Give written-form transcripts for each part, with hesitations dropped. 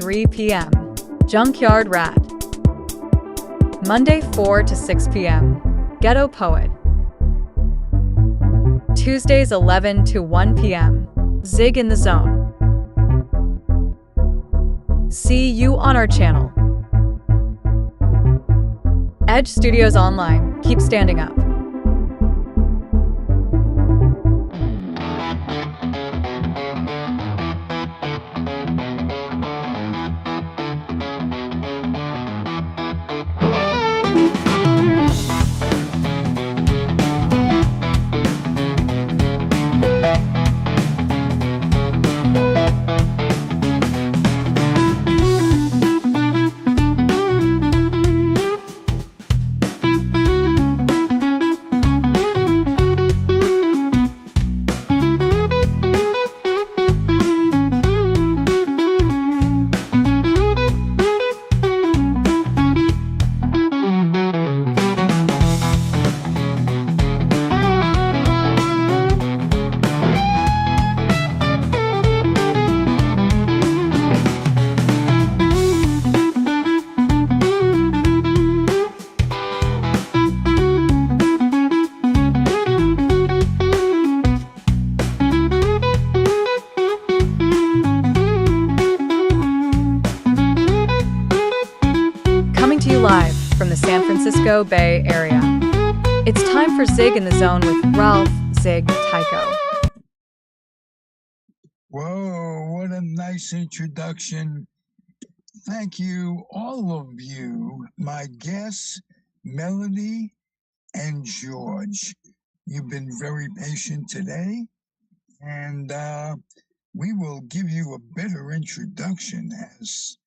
3 p.m. Junkyard Rat. Monday 4 to 6 p.m. Ghetto Poet. Tuesdays 11 to 1 p.m. Zig in the Zone. See you on our channel. Edge Studios Online. Keep standing up. Coming to you live from the San Francisco Bay Area. It's time for Zig in the Zone with Ralph Zig Tycho. Whoa, what a nice introduction. Thank you, all of you, my guests, Melody and George. You've been very patient today, and we will give you a better introduction as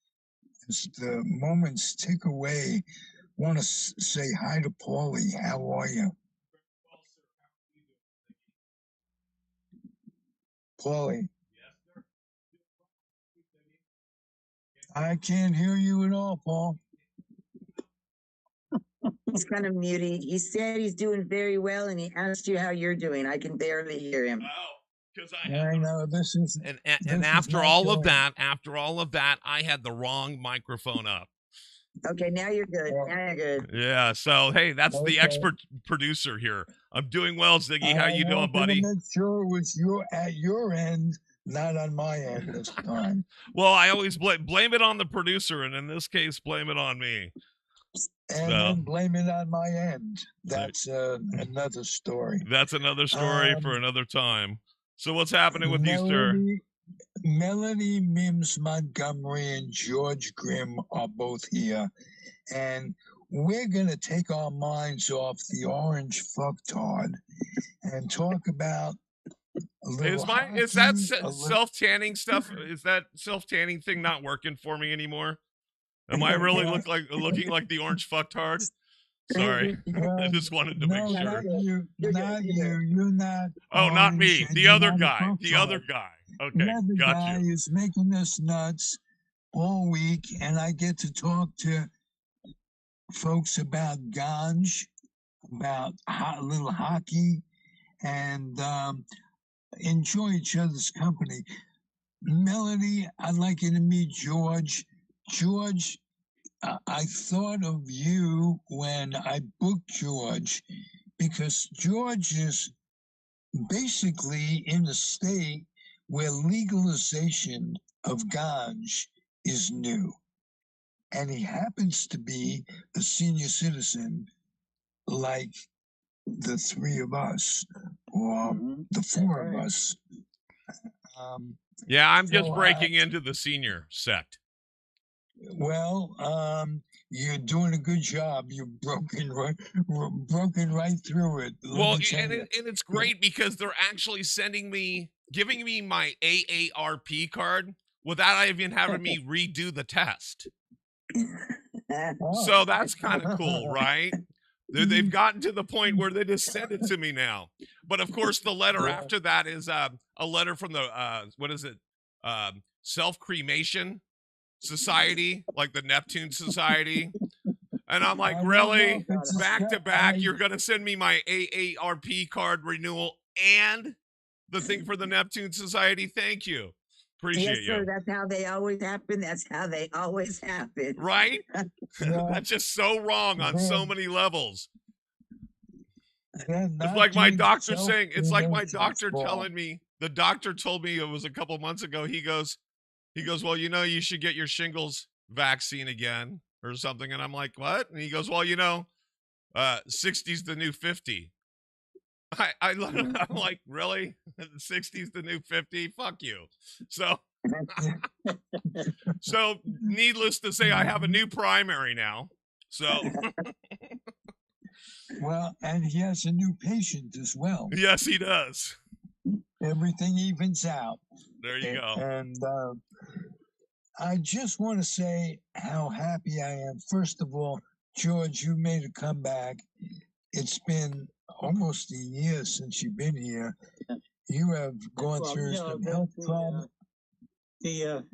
the moments tick away. Want to say hi to Paulie. How are you? Paulie. I can't hear you at all, Paul. He's kind of muted. He said he's doing very well, and he asked you how you're doing. I can barely hear him. Oh, because I know this is and after all of that, I had the wrong microphone up. Okay, now you're good. Now you're good. Yeah. So hey, that's the Okay. expert producer here. I'm doing well, Ziggy. How you doing, buddy? Make sure it was at your end, not on my end this time. Well, I always blame it on the producer, and in this case, blame it on me. And then blame it on my end. That's another story. That's another story for another time. So what's happening with you, sir? Melanie Mims Montgomery and George Grimm are both here. And we're going to take our minds off the orange fucktard and talk about a little Is that hockey, self-tanning stuff? Is that self-tanning thing not working for me anymore? Am I really looking like the orange fucktard? Sorry. I just wanted to make sure. Not you. You're not. Oh, not me. The you're other not a guy. The fucktard. other guy. Okay, The other got guy you. is making us nuts all week, and I get to talk to folks about ganj, about a little hockey, and enjoy each other's company. Melody, I'd like you to meet George. George, I thought of you when I booked George, because George is basically in a state where legalization of ganj is new. And he happens to be a senior citizen like the three of us, or the four of us. Yeah, I'm just so breaking into the senior sect. Well, you're doing a good job. You've broken right through it. Well, and it's great because they're actually giving me my AARP card without even having me redo the test. So that's kind of cool, right? They've gotten to the point where they just send it to me now. But of course, the letter after that is a letter from the self-cremation society, like the Neptune Society. And I'm like, really? Back to back, you're going to send me my AARP card renewal and the thing for the Neptune Society? Thank you. Appreciate Yes, sir. you. That's how they always happen. That's how they always happen. Right? Yeah. That's just so wrong on so many levels. They're It's not like my doing doctor saying, it's like my self-image doctor baseball. telling me, the doctor told me it was a couple months ago. He goes, well, you know, you should get your shingles vaccine again or something. And I'm like, what? And he goes, well, you know, 60's the new 50. I'm like, really? 60's the new 50? Fuck you. So, so needless to say, I have a new primary now. So, Well, and he has a new patient as well. yes, he does. Everything evens out. There you go. And I just want to say how happy I am. First of all, George, you made a comeback. It's been almost a year since you've been here. You have gone through some health problems. The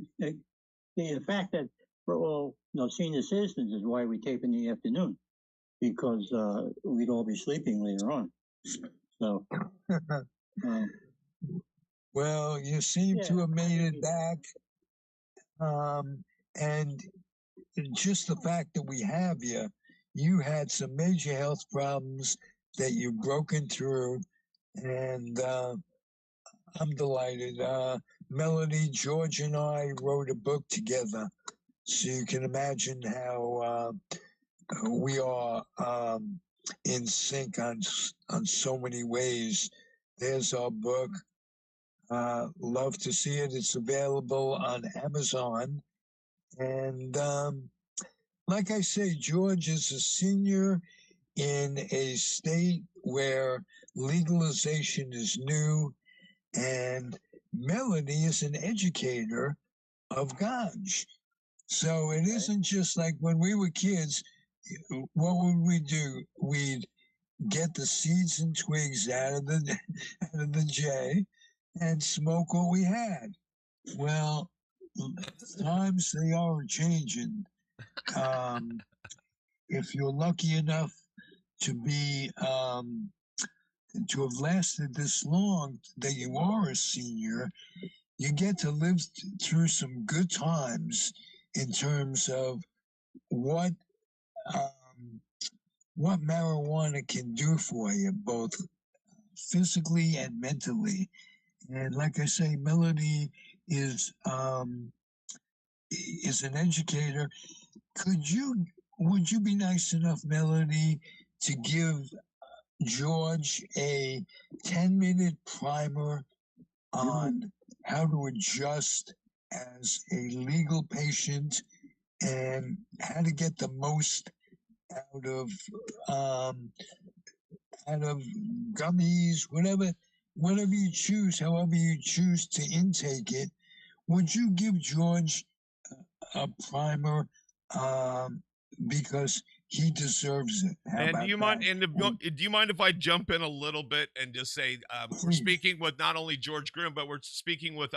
fact that we're all senior citizens is why we tape in the afternoon, because we'd all be sleeping later on. So, well, you seem to have made it back. And just the fact that we have you, you had some major health problems that you've broken through, and I'm delighted. Melody, George, and I wrote a book together, so you can imagine how we are in sync on so many ways. There's our book. Love to see it. It's available on Amazon. And like I say, George is a senior in a state where legalization is new, and Melody is an educator of ganj. So it isn't just like when we were kids, what would we do? We'd get the seeds and twigs out of the J and smoke what we had. Well, times they are changing. If you're lucky enough to be to have lasted this long, that you are a senior, you get to live through some good times in terms of what marijuana can do for you, both physically and mentally. And like I say, Melody is an educator. Would you be nice enough, Melody, to give George a 10-minute primer on how to adjust as a legal patient and how to get the most out of gummies, whatever you choose, however you choose to intake it? Would you give George a primer because he deserves it? How And about do you mind? that? And do you mind if I jump in a little bit and just say we're Please. speaking with not only George Grimm, but we're speaking with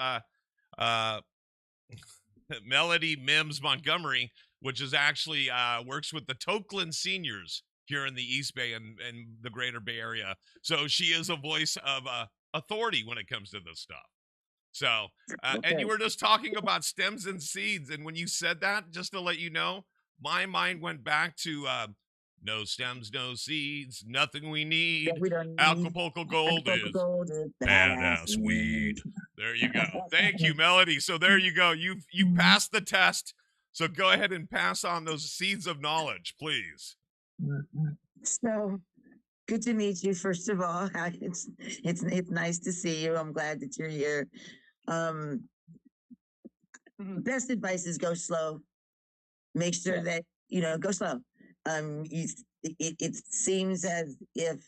Melody Mims Montgomery, which is actually works with the Tokeland seniors here in the East Bay and the Greater Bay Area. So she is a voice of authority when it comes to this stuff. So, and you were just talking about stems and seeds, and when you said that, just to let you know, my mind went back to no stems, no seeds, nothing we need. We don't need. Acapulco Gold is Gold is badass weed. There you go. Thank you, Melody. So there you go. You passed the test. So go ahead and pass on those seeds of knowledge, please. So good to meet you. First of all, it's nice to see you. I'm glad that you're here. Best advice is go slow. Make sure that go slow. It seems as if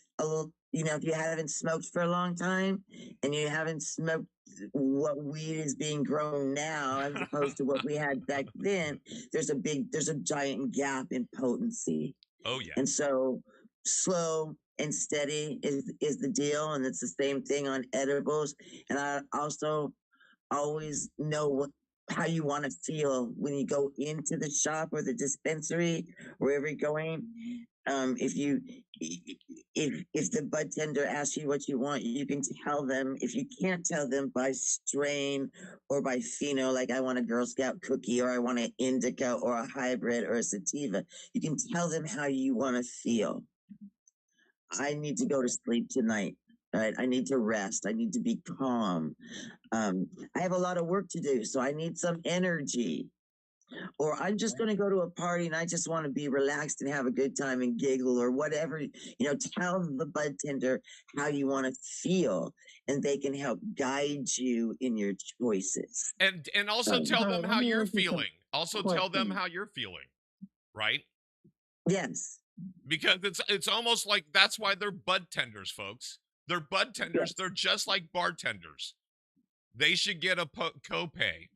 if you haven't smoked for a long time and you haven't smoked what weed is being grown now as opposed to what we had back then, there's a giant gap in potency. Oh yeah. And so slow and steady is the deal, and it's the same thing on edibles. And I also always know how you want to feel when you go into the shop or the dispensary, wherever you're going. If you if the bud tender asks you what you want, you can tell them. If you can't tell them by strain or by pheno, like I want a Girl Scout cookie or I want an indica or a hybrid or a sativa, you can tell them how you want to feel. I need to go to sleep tonight. Right? I need to rest. I need to be calm. I have a lot of work to do, so I need some energy. Or I'm just going to go to a party and I just want to be relaxed and have a good time and giggle or whatever. Tell the bud tender how you want to feel, and they can help guide you in your choices. And also tell them let how me you're ask you some feeling. Also tell them questions. how you're feeling, right? Yes. Because it's almost like that's why they're bud tenders, folks. They're bud tenders. Yes. They're just like bartenders. They should get a copay.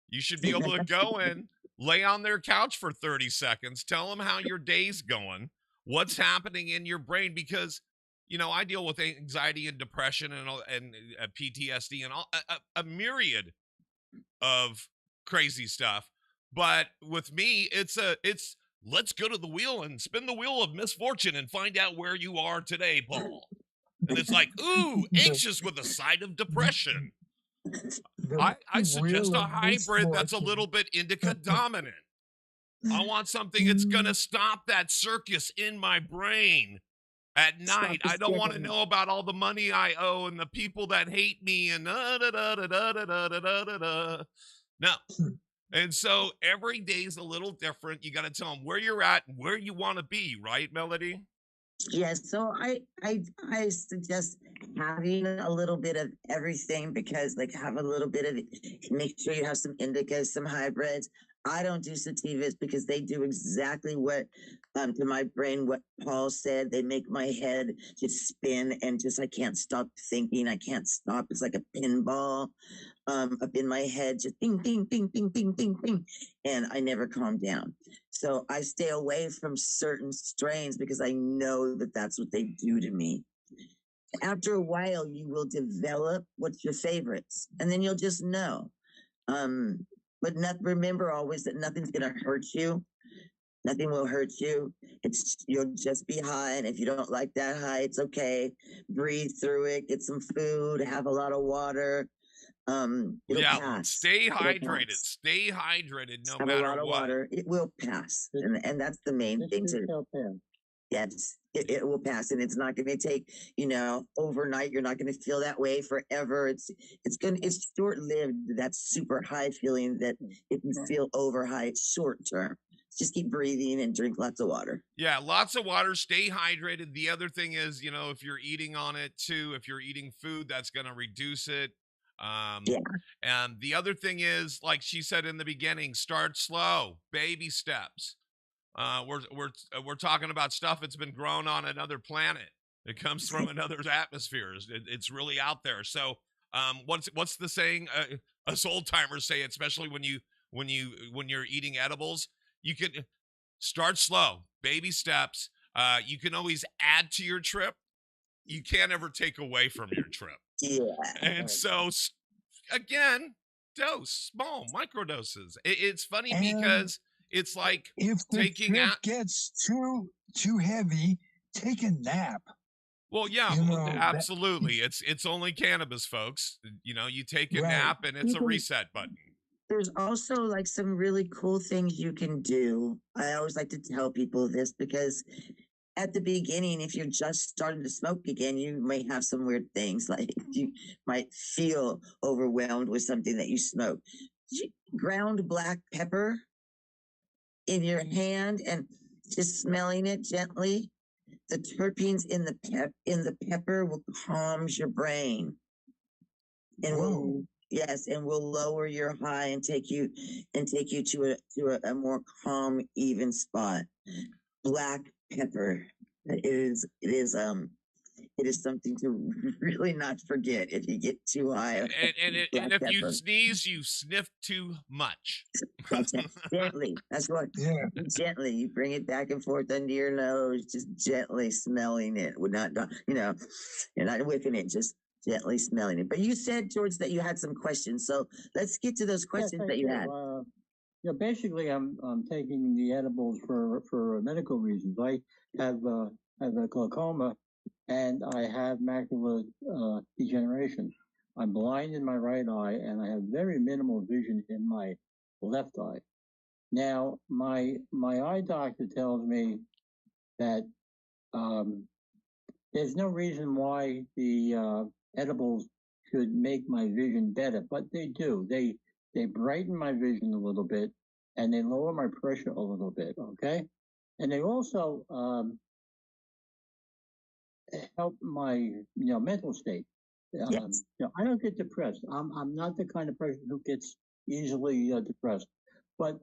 You should be able to go in, lay on their couch for 30 seconds, tell them how your day's going, what's happening in your brain, because I deal with anxiety and depression and PTSD and all a myriad of crazy stuff. But with me, it's let's go to the wheel and spin the wheel of misfortune and find out where you are today, Paul. And it's like, ooh, anxious with a side of depression. I suggest a hybrid that's a little bit indica dominant. I want something that's going to stop that circus in my brain at night. I don't want to know about all the money I owe and the people that hate me and no. And so every day is a little different. You got to tell them where you're at and where you want to be, right, Melody? Yes, so I suggest having a little bit of everything, because have a little bit of it. Make sure you have some indicas, some hybrids. I don't do sativas because they do exactly what to my brain what Paul said. They make my head just spin and I can't stop thinking. I can't stop. It's like a pinball up in my head, just ding, ding, ding, ding, ding, ding, ding, and I never calm down. So I stay away from certain strains because I know that that's what they do to me. After a while, you will develop what's your favorites, and then you'll just know. But remember always that nothing's going to hurt you. Nothing will hurt you. You'll just be high, and if you don't like that high, it's okay. Breathe through it. Get some food. Have a lot of water. It'll pass. Stay hydrated. Stay hydrated no Have matter a lot of what. water. It will pass, and that's the main thing too. Yes, it will pass, and it's not going to take overnight. You're not going to feel that way forever. It's short lived. That super high feeling that if you feel over high, it's short term. Just keep breathing and drink lots of water. Yeah, lots of water. Stay hydrated. The other thing is, if you're eating on it too, if you're eating food, that's going to reduce it. Yeah. And the other thing is, like she said in the beginning, start slow, baby steps. We're talking about stuff that's been grown on another planet. It comes from another atmosphere. It's really out there. So, what's the saying? Us old timers say, especially when you're eating edibles, you can start slow, baby steps. You can always add to your trip. You can't ever take away from your trip. Yeah. And so, again, small micro doses. It's funny because it's like if the trip gets too heavy, take a nap. Well, yeah, absolutely. It's only cannabis, folks. You take a nap and it's a reset button. There's also some really cool things you can do. I always like to tell people this because at the beginning, if you're just starting to smoke again, you may have some weird things. Like you might feel overwhelmed with something that you smoked. Ground black pepper in your hand and just smelling it gently. The terpenes in the pepper will calm your brain, and will lower your high and take you to a more calm, even spot. Black pepper. It is something to really not forget if you get too high. And if you sneeze, you sniff too much. Gently. That's what. Yeah. Gently. You bring it back and forth under your nose, just gently smelling it. Would not, you're not whipping it, just gently smelling it. But you said, George, that you had some questions. So let's get to those questions that you had. Basically, I'm taking the edibles for medical reasons. I have a glaucoma, and I have macular degeneration. I'm blind in my right eye, and I have very minimal vision in my left eye. Now, my eye doctor tells me that there's no reason why the edibles should make my vision better, but they do. They brighten my vision a little bit, and they lower my pressure a little bit. Okay, and they also help my mental state. Yes. I don't get depressed. I'm not the kind of person who gets easily depressed, but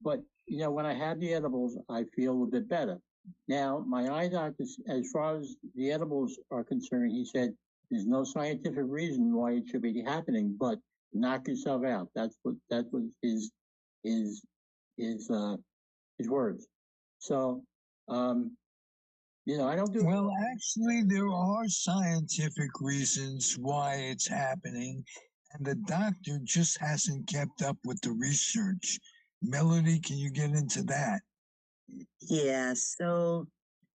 but when I have the edibles, I feel a little bit better. Now my eye doctor, as far as the edibles are concerned, he said there's no scientific reason why it should be happening, but knock yourself out. That was his his uh, his words. So I don't do. Well, actually, there are scientific reasons why it's happening, and the doctor just hasn't kept up with the research. Melody, can you get into that? Yeah. So,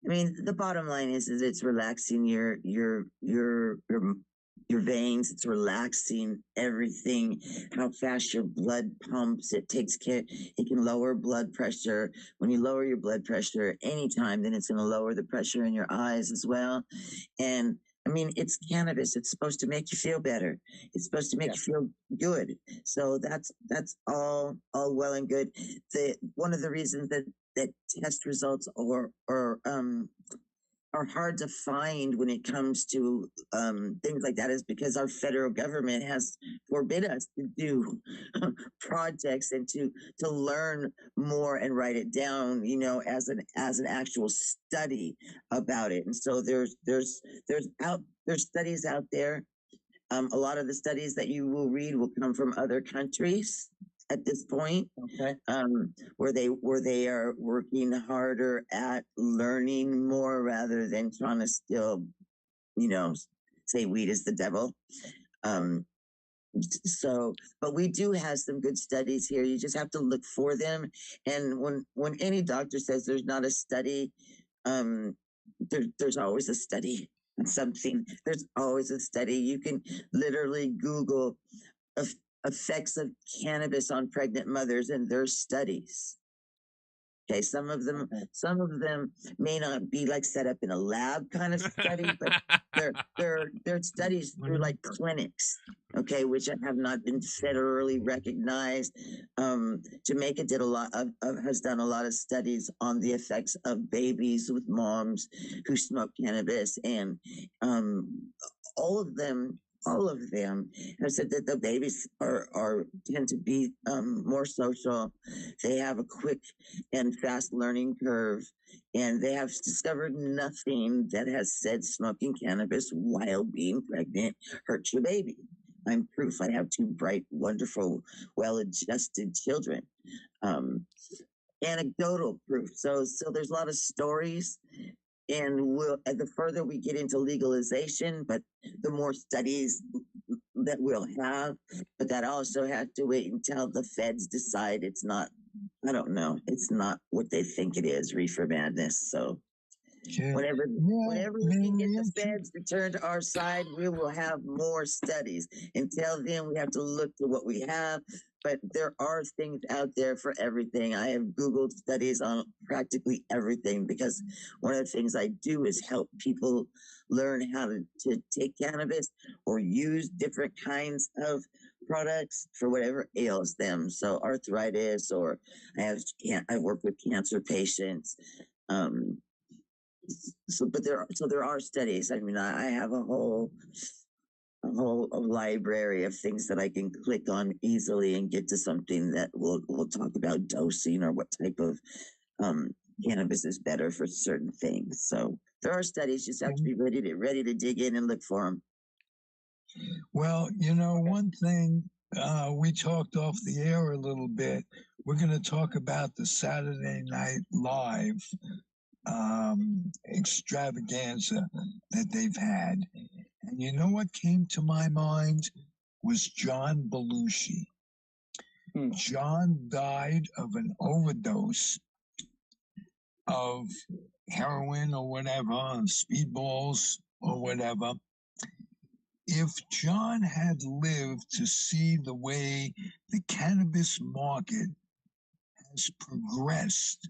I mean, the bottom line is it's relaxing your veins. It's relaxing everything. How fast your blood pumps. It takes care. It can lower blood pressure. When you lower your blood pressure anytime, then it's going to lower the pressure in your eyes as well. And I mean, it's cannabis. It's supposed to make you feel better. It's supposed to make you feel good. So that's all well and good. The one of the reasons that test results are hard to find when it comes to things like that is because our federal government has forbid us to do projects and to learn more and write it down, as an actual study about it. And so there's studies out there. A lot of the studies that you will read will come from other countries at this point. Okay. Where they are working harder at learning more rather than trying to still, say weed is the devil. So, but we do have some good studies here. You just have to look for them. And when any doctor says there's not a study, there's always a study on something. There's always a study. You can literally Google effects of cannabis on pregnant mothers, and there's studies. Okay, some of them may not be like set up in a lab kind of study, but they're studies through like clinics, okay, which have not been federally recognized. Jamaica has done a lot of studies on the effects of babies with moms who smoke cannabis, and all of them have said that the babies tend to be more social. They have a quick and fast learning curve, and they have discovered nothing that has said smoking cannabis while being pregnant hurts your baby. I'm proof. I have two bright, wonderful, well-adjusted children. Anecdotal proof. So there's a lot of stories, and the further we get into legalization, but the more studies that we'll have. But that also has to wait until the feds decide it's not. I don't know. It's not what they think it is. Reefer madness. So whenever we can get the feds to turn to our side, we will have more studies. Until then, we have to look to what we have. But there are things out there for everything. I have Googled studies on practically everything because one of the things I do is help people learn how to take cannabis or use different kinds of products for whatever ails them. So arthritis, or I work with cancer patients. So there are studies. I mean, I have a whole library of things that I can click on easily and get to something that we'll talk about dosing or what type of cannabis is better for certain things. So there are studies. Just have to be ready to dig in and look for them. Well, one thing we talked off the air a little bit. We're going to talk about the Saturday Night Live extravaganza that they've had. And you know what came to my mind was John Belushi. John died of an overdose of heroin or whatever, speedballs or whatever. If John had lived to see the way the cannabis market has progressed,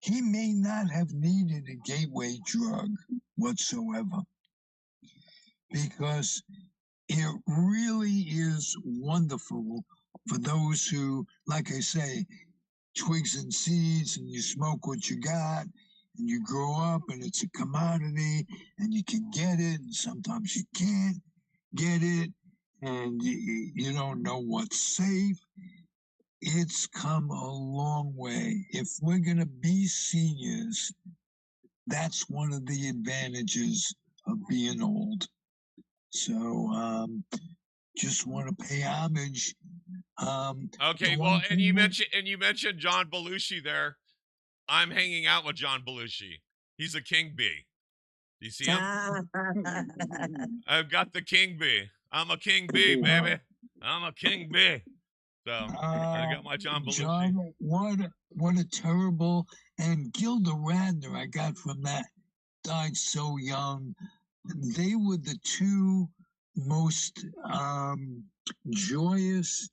he may not have needed a gateway drug whatsoever, because it really is wonderful for those who, like I say, twigs and seeds, and you smoke what you got, and you grow up, and it's a commodity, and you can get it, and sometimes you can't get it, and you don't know what's safe. It's come a long way. If we're going to be seniors, that's one of the advantages of being old. So, just want to pay homage. Okay, the well, one and thing you mentioned John Belushi there. I'm hanging out with John Belushi. He's a king bee. Do you see him? I've got the king bee. I'm a king bee, baby. I'm a king bee. So I got my John Belushi. John, what a terrible, and Gilda Radner I got from that, died so young. They were the two most joyous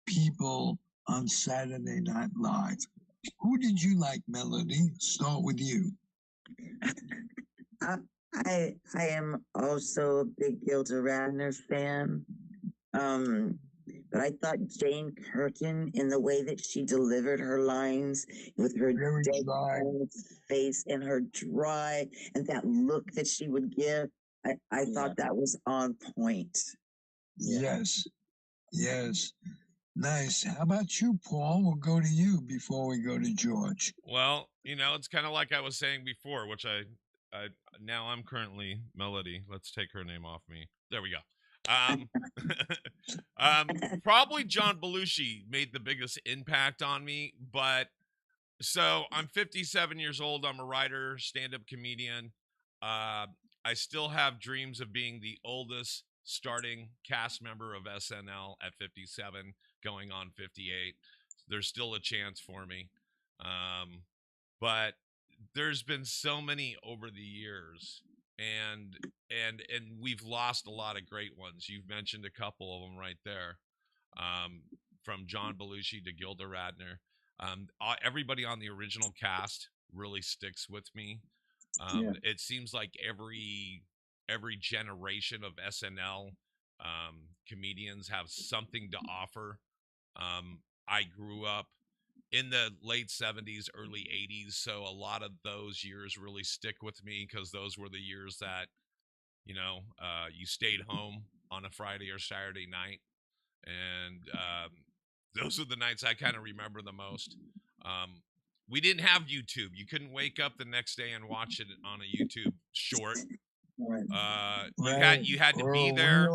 people on Saturday Night Live. Who did you like, Melody? Start with you. I am also a big Gilda Radner fan. But I thought Jane Curtin, in the way that she delivered her lines, with her Very dead dry. face and her dry, and that look that she would give, I thought that was on point. Yes. Yes. Nice. How about you, Paul? We'll go to you before we go to George. Well, it's kind of like I was saying before, which I now I'm currently Melody. Let's take her name off me. There we go. Probably John Belushi made the biggest impact on me, but so I'm 57 years old. I'm a writer, stand-up comedian. I still have dreams of being the oldest starting cast member of SNL at 57, going on 58. There's still a chance for me. But there's been so many over the years, and we've lost a lot of great ones. You've mentioned a couple of them right there, from John Belushi to Gilda Radner. Everybody on the original cast really sticks with me. It seems like every generation of SNL comedians have something to offer. I grew up in the late 70s, early 80s, so a lot of those years really stick with me, because those were the years that you stayed home on a Friday or Saturday night, and those are the nights I kind of remember the most. We didn't have YouTube. You couldn't wake up the next day and watch it on a YouTube short. You had to be there.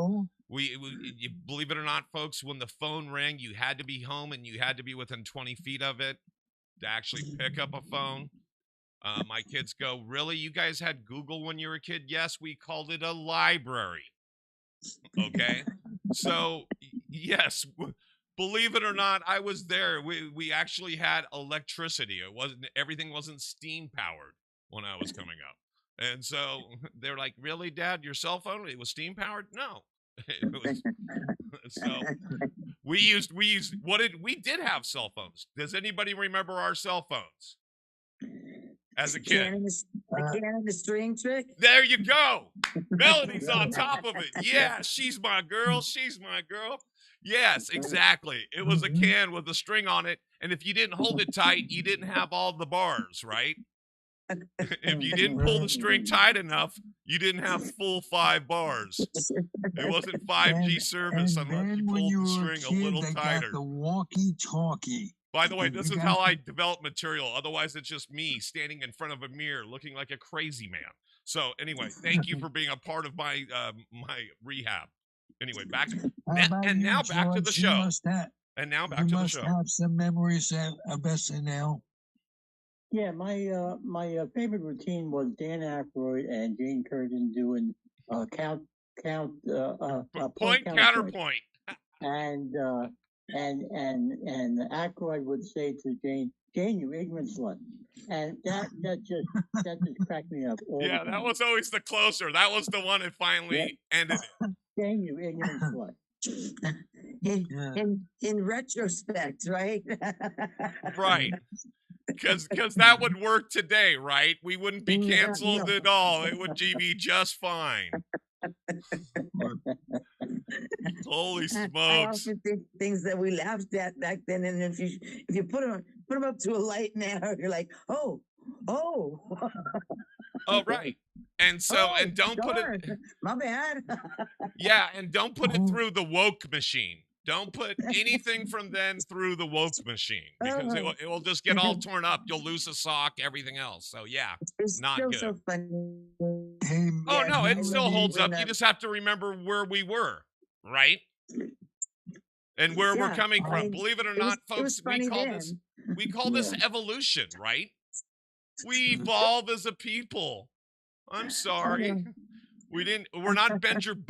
You believe it or not, folks, when the phone rang, you had to be home, and you had to be within 20 feet of it to actually pick up a phone. My kids go, "Really? You guys had Google when you were a kid?" Yes, we called it a library. Okay, so yes, believe it or not, I was there. We actually had electricity. Everything wasn't steam powered when I was coming up. And so they're like, "Really, Dad? Your cell phone? It was steam powered?" No. It was, so we did have cell phones. Does anybody remember our cell phones as a kid? The can and the string trick. There you go. Melody's on top of it. Yeah, she's my girl. She's my girl. Yes, exactly. It was a can with a string on it, and if you didn't hold it tight, you didn't have all the bars, right? If you didn't pull the string tight enough, you didn't have full 5 bars. It wasn't 5G service unless you pulled the string a little tighter. Got the walkie-talkie. By the way, this is how I develop material. Otherwise, it's just me standing in front of a mirror looking like a crazy man. So anyway, thank you for being a part of my my rehab. Anyway, back to the show. And now back to the show. You must have some memories of SNL. Yeah, my favorite routine was Dan Aykroyd and Jane Curtin doing point counterpoint. and and Aykroyd would say to Jane, "Jane, you ignorant slut," and that just cracked me up all Yeah, the that time. was always the closer. That was the one that Yeah, finally ended it. Jane, you ignorant slut. in, Yeah. in retrospect, right? Right. Because that would work today, right? We wouldn't be canceled No. at all. It would be just fine. Holy I smokes. often think things that we laughed at back then, and if you put them up to a light now, you're like, oh, Oh, right. And so, oh, and don't put it, darn, my bad. yeah, and don't put it through the woke machine. Don't put anything from then through the woke machine because it will just get all torn up. You'll lose a sock, everything else. So, yeah, It's not still good. so funny. Hey, Oh, Yes, no, I it still love holds up. bring You up. just have to remember where we were, right? And where we're Yeah, coming I from. mean, Believe it or it was not, folks, we funny call this then. evolution, right? We evolve as a people. I'm sorry. We're not Benjamin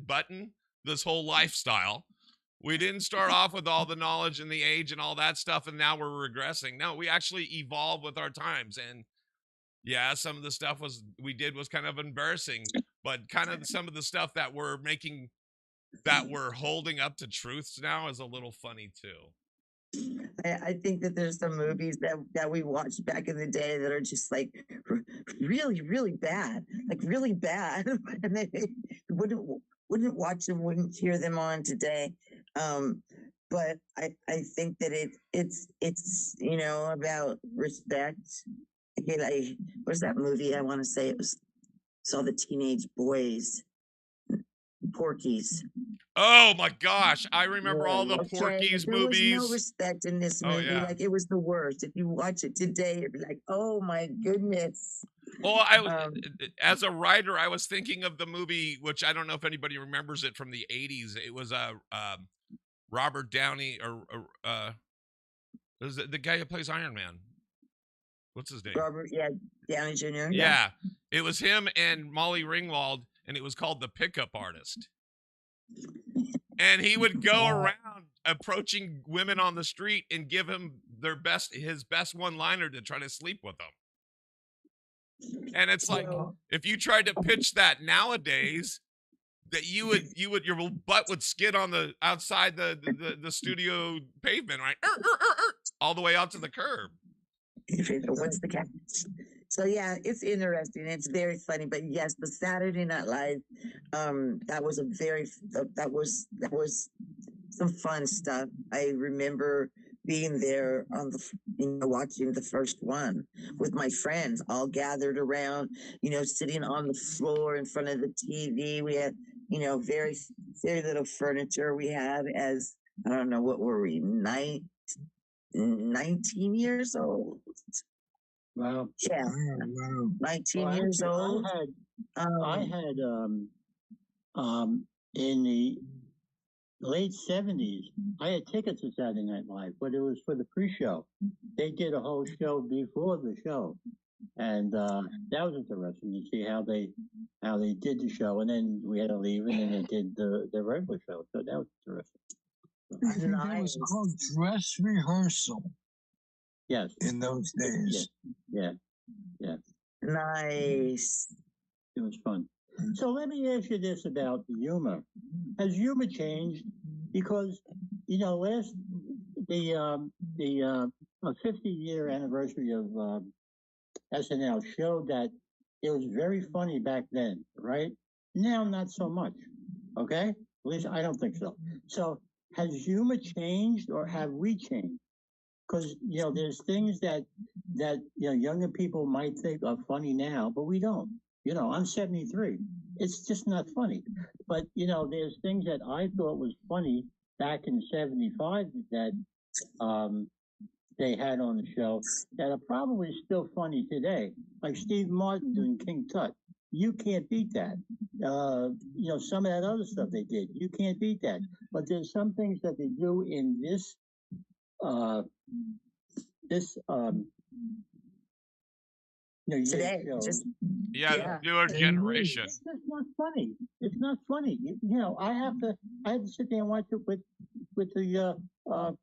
Button, this whole lifestyle. We didn't start off with all the knowledge and the age and all that stuff, and now we're regressing. No, we actually evolve with our times. And yeah, some of the stuff we did was kind of embarrassing, but kind of some of the stuff that we're holding up to truths now is a little funny too. I think that there's some movies that we watched back in the day that are just like really, really bad, like really bad, and they wouldn't watch them, wouldn't hear them on today. But I think that it's about respect. Okay, like what's that movie? I want to say it was all the teenage boys, Porkies. Oh my gosh, I remember all the Okay, Porky's there was no movies. respect in this Oh movie. yeah. Like it was the worst. If you watch it today, you'd be like, "Oh my goodness." Well, Um, as a writer, I was thinking of the movie, which I don't know if anybody remembers it from the '80s. It was Robert Downey, or it was the guy who plays Iron Man. What's his name? Robert, yeah, Downey Jr. Yeah, it was him and Molly Ringwald, and it was called The Pickup Artist. And he would go around approaching women on the street and give him his best one-liner to try to sleep with them. And it's like, if you tried to pitch that nowadays, that your butt would skid on the outside the studio pavement, right? All the way out to the curb. What's the catch? So yeah, it's interesting. It's very funny. But yes, the Saturday Night Live, that was some fun stuff. I remember being there on watching the first one with my friends, all gathered around, sitting on the floor in front of the TV. We had, very, very little furniture. We had as, I don't know, what were we, 19 years old? Wow. Yeah, wow. 19 Well, years actually, old. I had in the late 70s, I had tickets to Saturday Night Live, but it was for the pre-show. They did a whole show before the show, and that was interesting to see how they did the show, and then we had to leave, and then they did the regular show. So that was terrific. I think that was called dress rehearsal. Yes. In those days. Yeah. Nice. It was fun. So let me ask you this about humor. Has humor changed? Because the 50-year anniversary of SNL showed that it was very funny back then, right? Now, not so much. Okay, at least I don't think so. So has humor changed, or have we changed? Because there's things that younger people might think are funny now, but we don't. I'm 73. It's just not funny. But there's things that I thought was funny back in '75 that they had on the show that are probably still funny today. Like Steve Martin doing King Tut. You can't beat that. Some of that other stuff they did, you can't beat that. But there's some things that they do in this today. Just Yeah, newer generation. It's just not funny. It's not funny. I had to sit there and watch it with the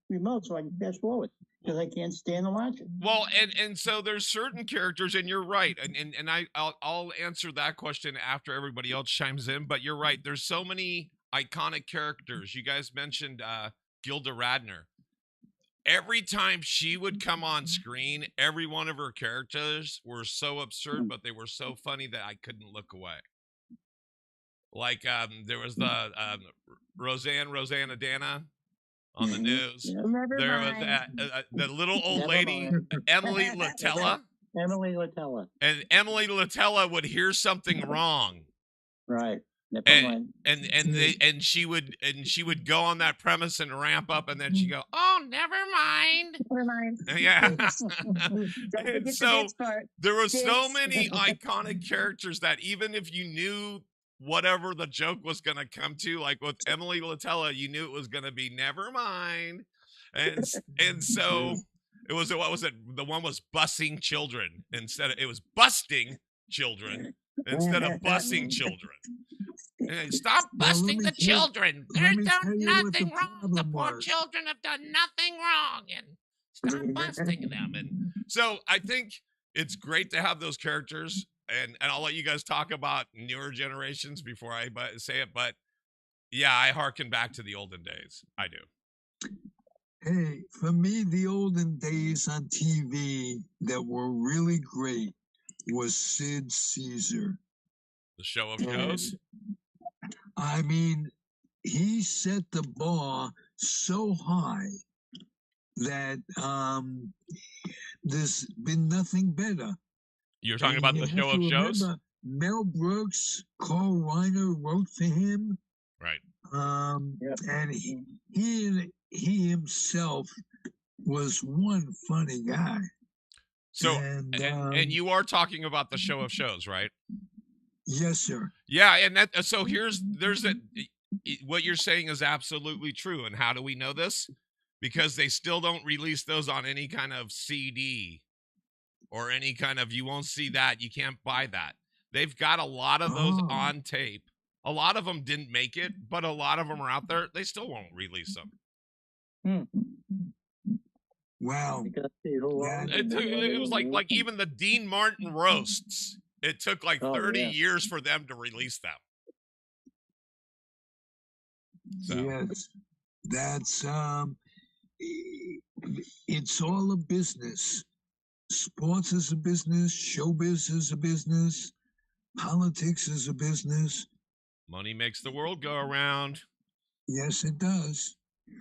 remote so I can fast forward because I can't stand to watch it. Well, and so there's certain characters, and you're right, and I'll answer that question after everybody else chimes in. But you're right. There's so many iconic characters. You guys mentioned Gilda Radner. Every time she would come on screen, every one of her characters were so absurd, but they were so funny that I couldn't look away. Like there was the Rosanna Dana on the news. Never There was mind. the little old Never lady, mind. Emily Latella. Emily Latella. And Emily Latella would hear something wrong. Right. Never mind. And she would go on that premise and ramp up, and then she'd go, "Oh, never mind." Never mind. Yeah. Don't forget And the so bitch part. there were so Bitch. many iconic characters that even if you knew whatever the joke was going to come to, like with Emily Latella, you knew it was going to be never mind. And so it was, what was it? The one was bussing children it was busting children instead of bussing children. And stop busting the children. They've done nothing wrong. The poor children have done nothing wrong. And stop busting them. And so I think it's great to have those characters. And I'll let you guys talk about newer generations before I say it. But yeah, I hearken back to the olden days. I do. Hey, for me, the olden days on TV that were really great was Sid Caesar. The show of shows. I mean, he set the bar so high that there's been nothing better. You're talking about the show of shows? Mel Brooks, Carl Reiner wrote for him. Right. And he himself was one funny guy. So, and you are talking about the show of shows, right? Yes, sir. Yeah, and what you're saying is absolutely true. And how do we know this? Because they still don't release those on any kind of CD or any kind of, you won't see that. You can't buy that. They've got a lot of those on tape. A lot of them didn't make it, but a lot of them are out there. They still won't release them. Wow. It was like even the Dean Martin roasts. It took like 30 years for them to release them. So. Yes, that's it's all a business. Sports is a business. Showbiz is a business. Politics is a business. Money makes the world go around. Yes, it does.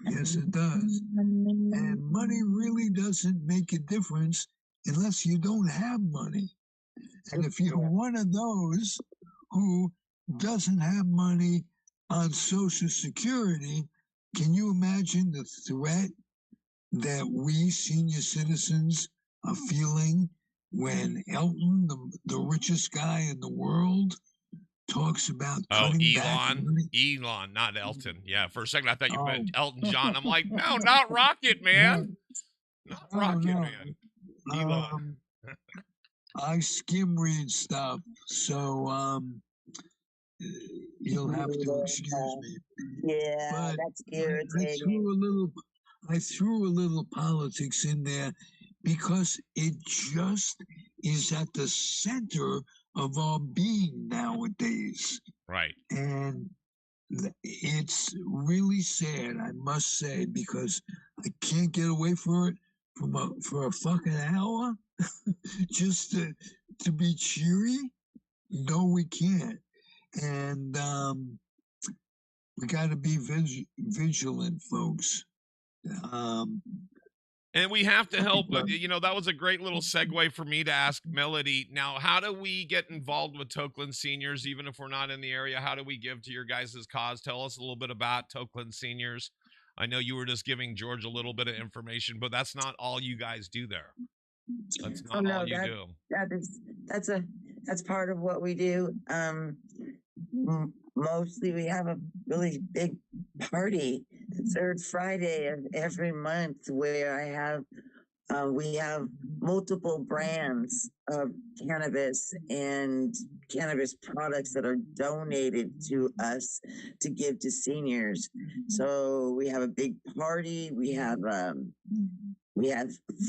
Yes, it does. And money really doesn't make a difference unless you don't have money. And if you're one of those who doesn't have money on Social Security, can you imagine the threat that we senior citizens are feeling when Elton, the richest guy in the world, talks about cutting back money? Elon, not Elton. Yeah, for a second I thought you meant Elton John. I'm like, no, not Rocket Man. Not Rocket Man. Elon. I skim read stuff, so you'll have to excuse me. Yeah, but that's irritating. I threw a little politics in there because it just is at the center of our being nowadays. Right. And it's really sad, I must say, because I can't get away from it for a fucking hour just to be cheery. No, we can't. And we got to be vigilant, folks. And we have to help. That was a great little segue for me to ask Melody. Now, how do we get involved with Tokeland Seniors, even if we're not in the area? How do we give to your guys' cause? Tell us a little bit about Tokeland Seniors. I know you were just giving George a little bit of information, but that's not all you guys do there. That's not all you do. That's part of what we do. Mostly we have a really big party the third Friday of every month where I have We have multiple brands of cannabis and cannabis products that are donated to us to give to seniors. So we have a big party. We have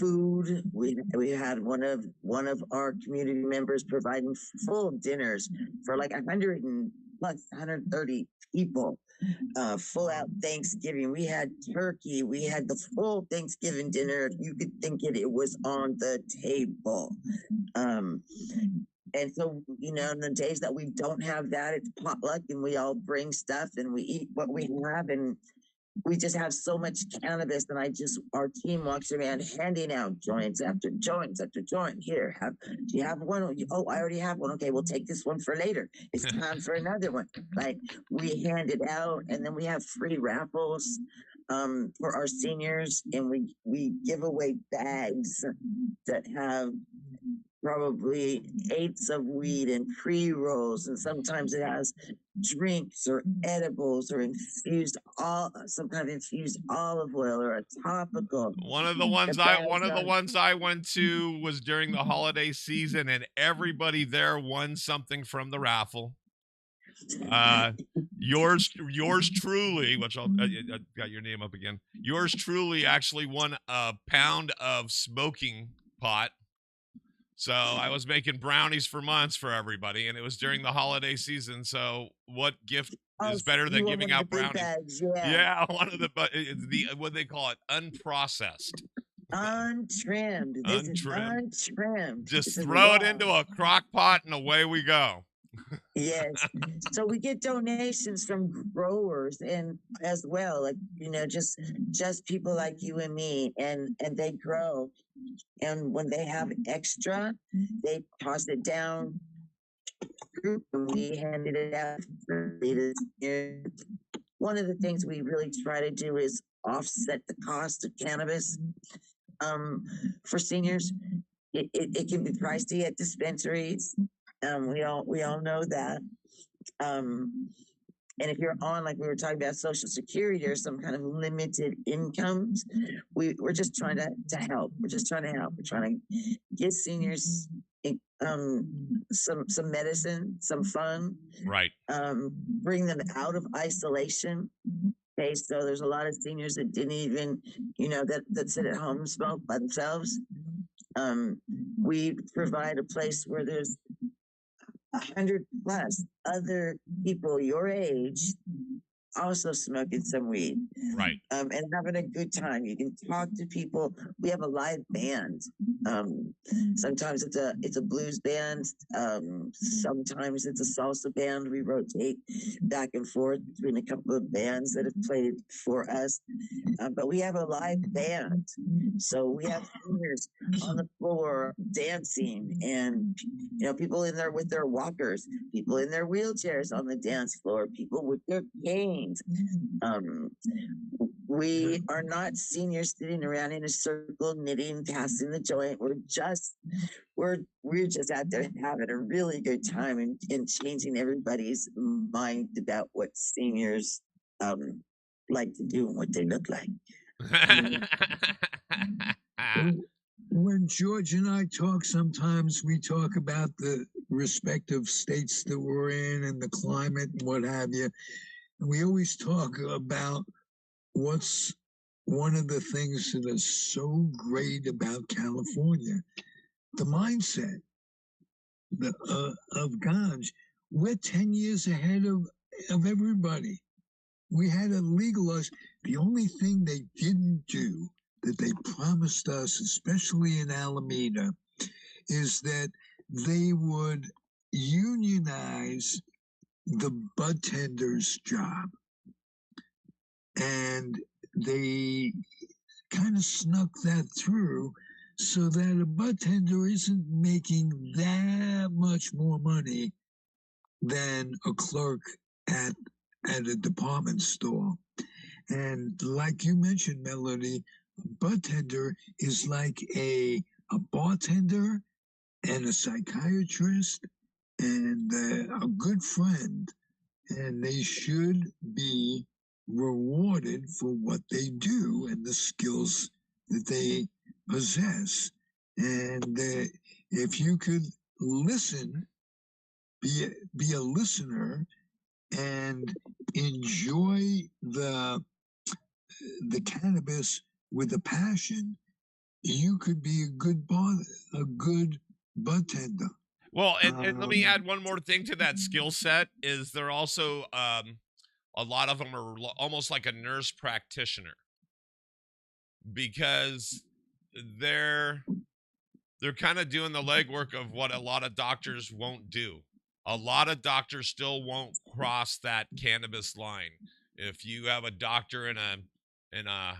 food. We had one of our community members providing full dinners for like 100 and plus 130 people, full out Thanksgiving. We had turkey. We had the full Thanksgiving dinner. If you could think it, it was on the table. Um, and so, on the days that we don't have that, it's potluck and we all bring stuff and we eat what we have. And we just have so much cannabis, and our team walks around handing out joints after joints after joint. Here, do you have one? Oh, I already have one. Okay, we'll take this one for later. It's time for another one. Like, we hand it out, and then we have free raffles for our seniors, and we give away bags that have probably eighths of weed and pre-rolls, and sometimes it has drinks or edibles or some kind of infused olive oil or a topical. One of the ones I went to was during the holiday season, and everybody there won something from the raffle. Yours truly, which I got your name up again. Yours truly actually won a pound of smoking pot. So I was making brownies for months for everybody, and it was during the holiday season. So what gift is better than giving out brownies? Bags, yeah, one of the what they call it, unprocessed, untrimmed. This is untrimmed. Just throw it into a crock pot and away we go. Yes. So we get donations from growers and as well, like, just people like you and me, and they grow. And when they have extra, they toss it down and we hand it out. One of the things we really try to do is offset the cost of cannabis for seniors. It can be pricey at dispensaries. We all know that. And if you're on, like we were talking about, Social Security or some kind of limited incomes, we're just trying to help. We're just trying to help. We're trying to give seniors some medicine, some fun. Right. Bring them out of isolation. Okay, so there's a lot of seniors that didn't even, that sit at home and smoke by themselves. We provide a place where there's 100 plus other people your age also smoking some weed, right, and having a good time. You can talk to people. We have a live band. Sometimes it's a blues band. Sometimes it's a salsa band. We rotate back and forth between a couple of bands that have played for us. But we have a live band, so we have singers on the floor dancing, and people in there with their walkers, people in their wheelchairs on the dance floor, people with their canes. We are not seniors sitting around in a circle knitting, passing the joint. We're just out there having a really good time and changing everybody's mind about what seniors like to do and what they look like. When George and I talk, sometimes we talk about the respective states that we're in and the climate and what have you. And we always talk about what's one of the things that is so great about California, the mindset of ganj. We're 10 years ahead of everybody. We had it legalized. The only thing they didn't do that they promised us, especially in Alameda, is that they would unionize the bud tender's job. And they kind of snuck that through so that a bud tender isn't making that much more money than a clerk at a department store. And like you mentioned, Melody, a bud tender is like a bartender and a psychiatrist and a good friend, and they should be rewarded for what they do and the skills that they possess. And if you could listen, be a listener, and enjoy the cannabis with a passion, you could be a good bud tender. Well, and let me Um, add one more thing to that skill set is they're also a lot of them are almost like a nurse practitioner because they're kind of doing the legwork of what a lot of doctors won't do. A lot of doctors still won't cross that cannabis line. If you have a doctor in a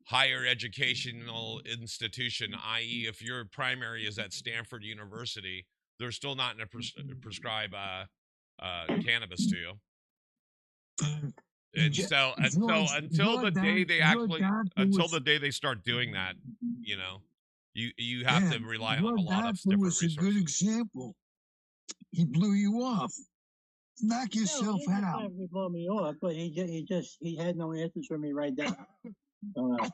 higher educational institution, i.e., if your primary is at Stanford University, they're still not going to prescribe cannabis to you. And so until the day they actually until the day they start doing that, you know, you have to rely on a lot of different was a good resources. example. He blew you off. Knock yourself No, he out. didn't blow me off, but he had no answers for me right then. I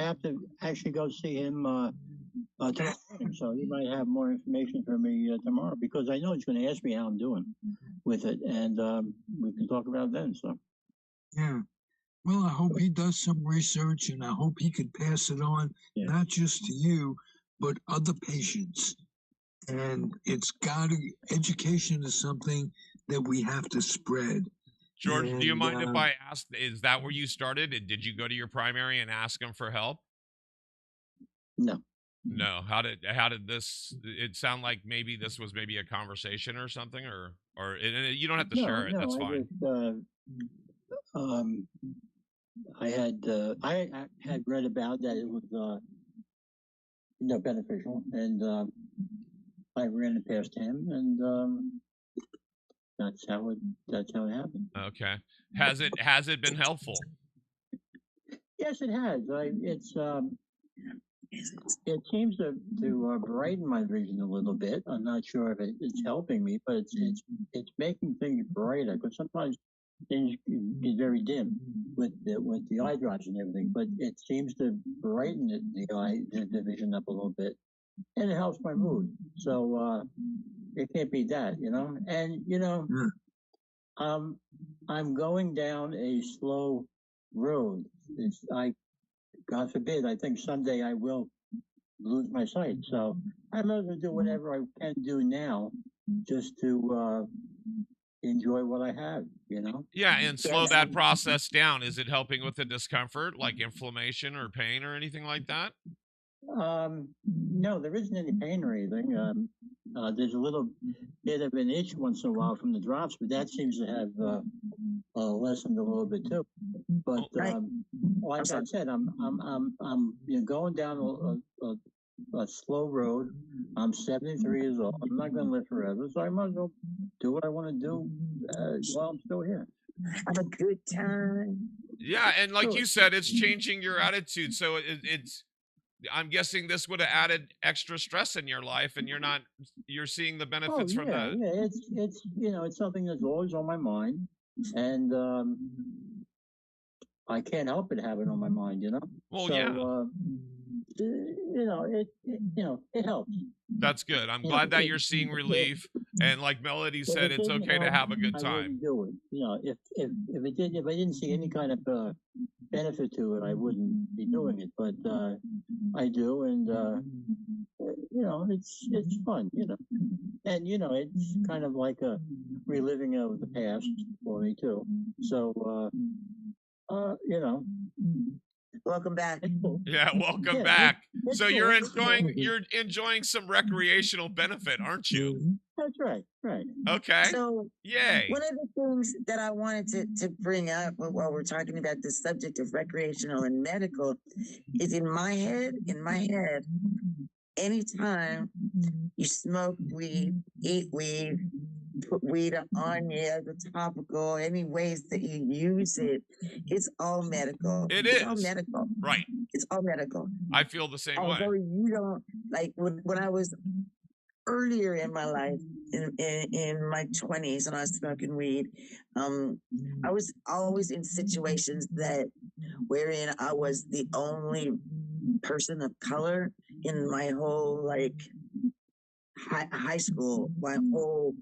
have to actually go see him tomorrow, so he might have more information for me tomorrow because I know he's going to ask me how I'm doing with it, and we can talk about it then. So Yeah. Well, I hope he does some research, and I hope he could pass it on, not just to you, but other patients. And education is something that we have to spread. George, do you mind if I ask, is that where you started? Did you go to your primary and ask him for help? No. No. How did this, it sound like maybe this was maybe a conversation or something, or you don't have to share it. That's fine. I had read about that it was beneficial, and I ran it past him, and that's how it happened. Okay. Has it been helpful? Yes, it has. It seems to brighten my vision a little bit. I'm not sure if it's helping me, but it's making things brighter because sometimes things get very dim with the eye drops and everything. But it seems to brighten the vision up a little bit, and it helps my mood. So it can't be that, And I'm going down a slow road. God forbid, I think someday I will lose my sight. So I'm going to do whatever I can do now just to enjoy what I have, Yeah, and slow that process down. Is it helping with the discomfort, like inflammation or pain or anything like that? No, there isn't any pain or anything. There's a little bit of an itch once in a while from the drops, but that seems to have lessened a little bit too. But like I said, I'm going down a slow road. I'm 73 years old. I'm not going to live forever, so I might as well do what I want to do while I'm still here. Have a good time. Yeah, and like you said, it's changing your attitude. So it's. I'm guessing this would have added extra stress in your life, and you're seeing the benefits from that. Yeah, it's something that's always on my mind, and I can't help but have it on my mind, Well, so, yeah. It helps. That's good. I'm glad that you're seeing relief, and like Melody said, it's okay to have a good time. I wouldn't do it. If I didn't see any kind of benefit to it, I wouldn't be doing it. But I do, and it's fun, and it's kind of like a reliving of the past for me too. So welcome back. Yeah, welcome back. So you're enjoying some recreational benefit, aren't you? That's right. Okay. So yay. One of the things that I wanted to bring up while we're talking about the subject of recreational and medical is in my head, anytime you smoke weed, eat weed, put weed on you as a topical, any ways that you use it, it's all medical. It's all medical. Right. It's all medical. I feel the same way. Although you don't, like when I was earlier in my life, in my 20s, and I was smoking weed, I was always in situations wherein I was the only person of color in my whole high school, my whole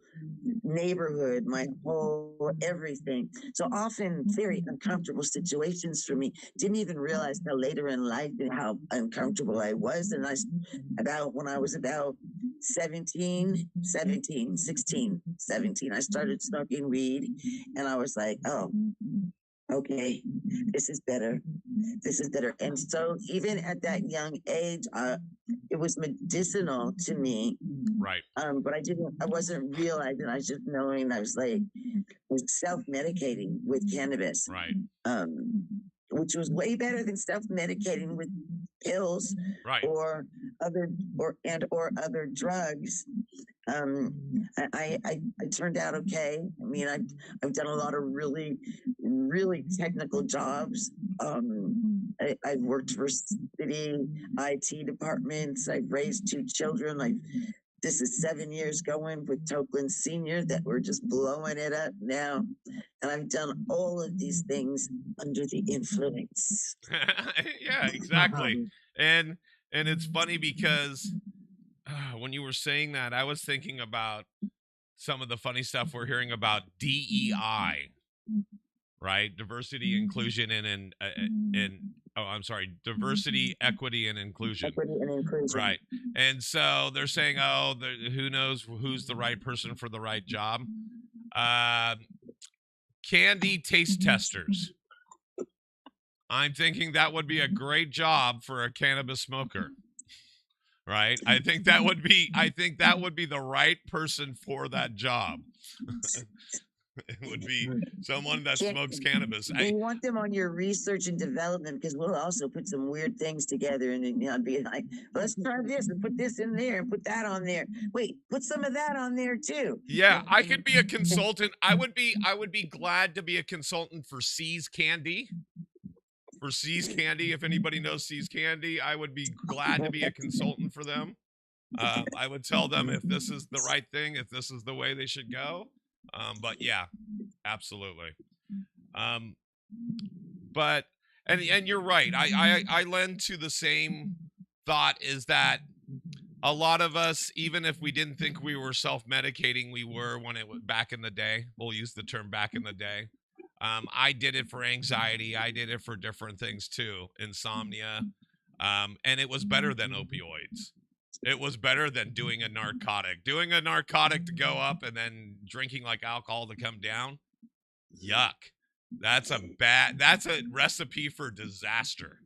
neighborhood, my whole everything. So often very uncomfortable situations for me. Didn't even realize till later in life how uncomfortable I was. And when I was about 16, I started smoking weed, and I was like, oh, okay, this is better. This is better. And so even at that young age, it was medicinal to me. Right. But I wasn't realizing, I was just knowing I was self-medicating with cannabis. Right. Which was way better than self-medicating with pills Right. or other drugs. I turned out okay. I mean, I've done a lot of really, really technical jobs. I've worked for city IT departments. I've raised 2 children. This is 7 years going with Tokeland Senior that we're just blowing it up now. And I've done all of these things under the influence. Yeah, exactly. And it's funny because when you were saying that, I was thinking about some of the funny stuff we're hearing about DEI, right? Diversity, inclusion, and diversity, equity, and inclusion. Equity and inclusion. Right. And so they're saying, oh, who knows who's the right person for the right job? Candy taste testers. I'm thinking that would be a great job for a cannabis smoker. Right? I think that would be the right person for that job. It would be someone that smokes cannabis. You want them on your research and development, because we'll also put some weird things together and be like, let's try this and put this in there and put that on there. Wait, put some of that on there too. Yeah, I could be a consultant. I would be glad to be a consultant for C's Candy. For C's Candy, if anybody knows C's Candy, I would be glad to be a consultant for them. I would tell them if this is the right thing, if this is the way they should go. But yeah, absolutely. But you're right. I lend to the same thought, is that a lot of us, even if we didn't think we were self-medicating, we were when it was back in the day. We'll use the term back in the day. I did it for anxiety. I did it for different things too, insomnia. And it was better than opioids. It was better than doing a narcotic. Doing a narcotic to go up and then drinking like alcohol to come down. Yuck. That's a recipe for disaster.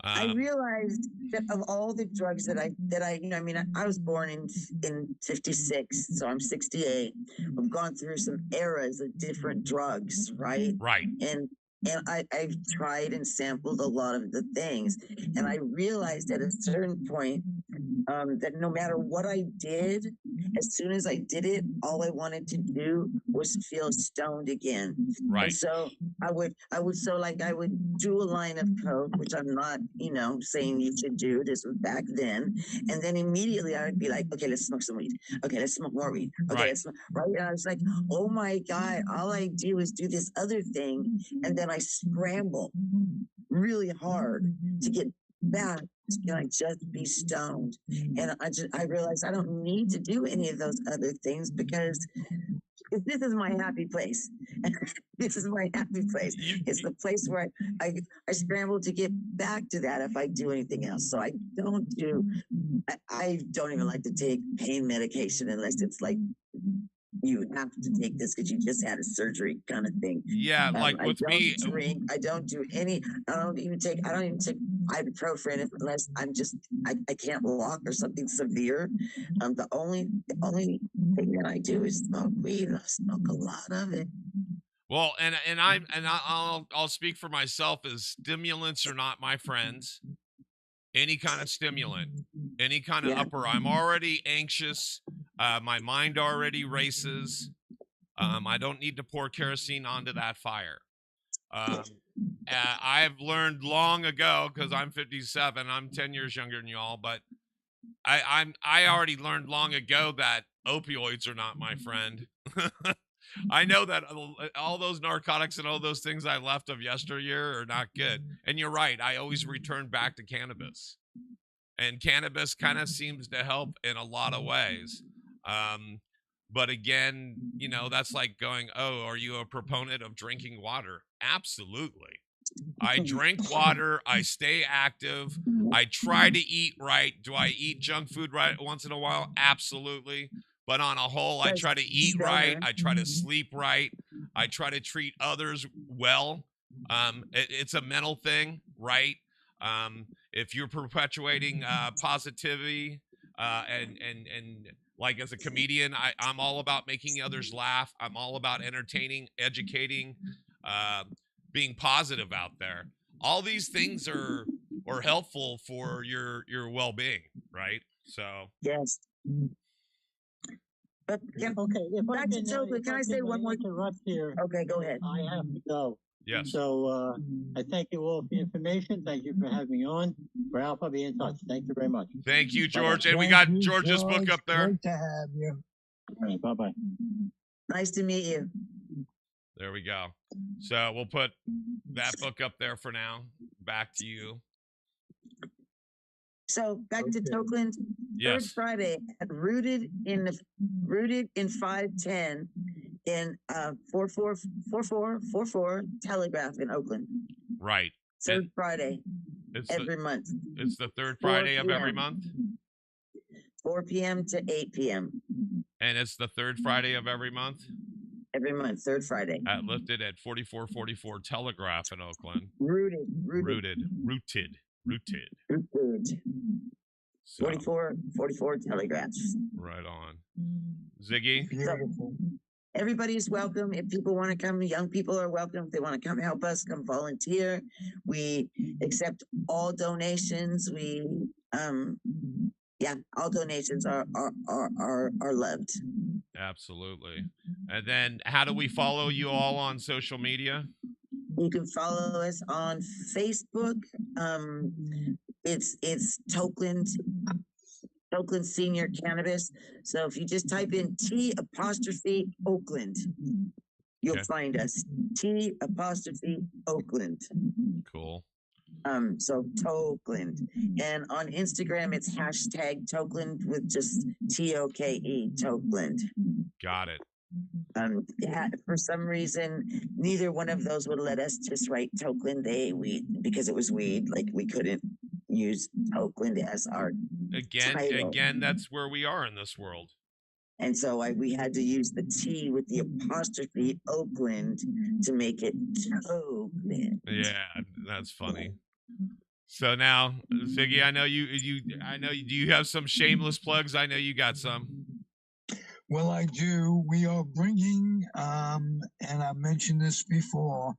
I realized that of all the drugs that I I was born in 56, so I'm 68. I've gone through some eras of different drugs, right? Right. And I've tried and sampled a lot of the things, and I realized at a certain point that no matter what I did, as soon as I did it, all I wanted to do was feel stoned again. Right. And so I would do a line of coke, which I'm not, saying you should do. This was back then, and then immediately I would be like, okay, let's smoke some weed. Okay, let's smoke more weed. Okay, Right. let's smoke. Right. And I was like, oh my God, all I do is do this other thing, and then I scramble really hard to get back to just be stoned. And I realized I don't need to do any of those other things, because this is my happy place. This is my happy place. It's the place where I scramble to get back to that if I do anything else. So I don't even like to take pain medication unless it's like, you have to take this because you just had a surgery kind of thing. Yeah, like with me, I don't even take ibuprofen unless I can't walk or something severe. The only thing that I do is smoke weed. I smoke a lot of it. Well, I'll speak for myself, as stimulants are not my friends. Any kind of stimulant, any kind of upper. I'm already anxious. My mind already races. I don't need to pour kerosene onto that fire. I've learned long ago, because I'm 57. I'm 10 years younger than y'all, but I already learned long ago that opioids are not my friend. I know that all those narcotics and all those things I left of yesteryear are not good. And you're right. I always return back to cannabis, and cannabis kind of seems to help in a lot of ways. Um, but again, that's like going, oh, are you a proponent of drinking water? Absolutely. I drink water. I stay active. I try to eat right. Do I eat junk food right once in a while? Absolutely. But on a whole, I That's try to eat right. stoner. I try to sleep right. I try to treat others well. It's a mental thing, right? If you're perpetuating positivity and like as a comedian, I'm all about making others laugh. I'm all about entertaining, educating, uh, being positive out there. All these things are helpful for your well-being, right? So Yes. But Okay, if I back to can, Token, if can I say one more? interrupt here? Okay, go ahead. I have to go. yes, So I thank you all for the information. Thank you for having me on. Ralph, I'll be in touch. Thank you very much. thank you, George. And we Thank got you, George's book George. up there. Great to have you. All right, bye-bye. Nice to meet you. There we go. So we'll put that book up there for now. Back to you. So back to Okay. Tokeland. Third Yes, Friday at Rooted in 510 in 4444 Telegraph in Oakland. right. Third Friday It's every month. it's the third 4 Friday of every p.m. month, 4 p.m. to 8 p.m. and it's the third Friday of every month every month. Third Friday. lifted at 4444 Telegraph in Oakland. Rooted. Rooted. So 44 Telegraph. right on. Ziggy, Beautiful. Everybody's welcome. If people want to come, young people are welcome. If they want to come help us, come volunteer. We accept all donations. All donations are loved. absolutely. And then how do we follow you all on social media? You can follow us on Facebook. It's Tokeland Senior Cannabis. So if you just type in T''Oakland, you'll Okay. find us. T''Oakland. Cool. So Tokeland. And on Instagram, it's #Tokeland with just TOKE, Tokeland. Got it. For some reason, neither one of those would let us just write Tokeland because it was weed. Like we couldn't use Tokeland as our title. Again, that's where we are in this world. And so we had to use the T with the apostrophe Oakland to make it Tokeland. Yeah, that's funny. So now, Ziggy, I know you. Do you have some shameless plugs? I know you got some. Well, I do. We are bringing, and I mentioned this before,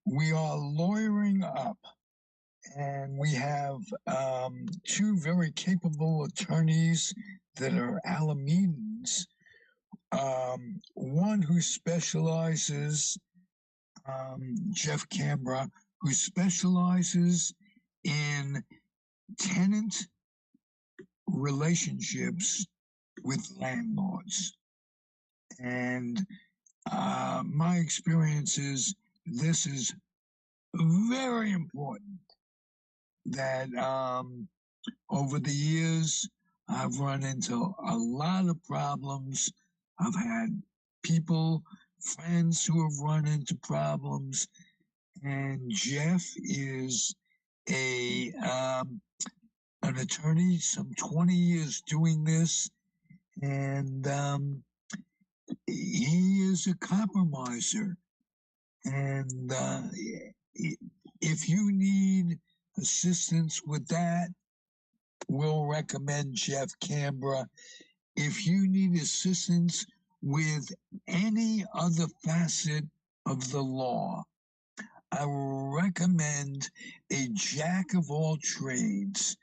we are lawyering up, and we have two very capable attorneys that are Alamedans. One who specializes, Jeff Canberra, who specializes in tenant relationships with landlords. And my experience is this is very important that over the years I've run into a lot of problems. I've had friends who have run into problems, and Jeff is an attorney, some 20 years doing this, and he is a compromiser. And if you need assistance with that, we'll recommend Jeff Canberra. If you need assistance with any other facet of the law, I will recommend a jack of all trades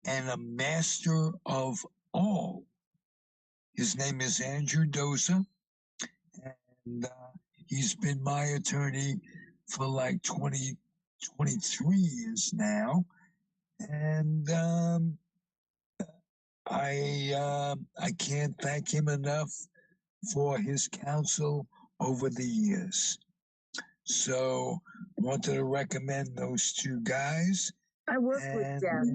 and a master of all. His name is Andrew Dosa, and he's been my attorney for like 23 years now. And I can't thank him enough for his counsel over the years. So wanted to recommend those two guys. I worked with And Jeff.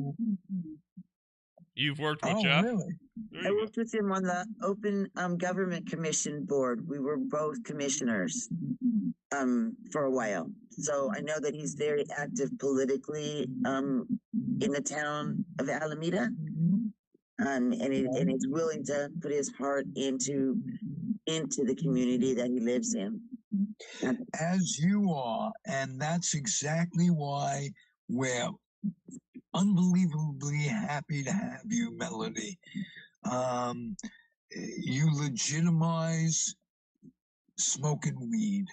You've worked with oh, Jeff? really? There I you go. worked with him on the Open Government Commission board. We were both commissioners for a while. So I know that he's very active politically in the town of Alameda. And he's willing to put his heart into the community that he lives in. As you are, and that's exactly why we're unbelievably happy to have you, Melody. You legitimize smoking weed.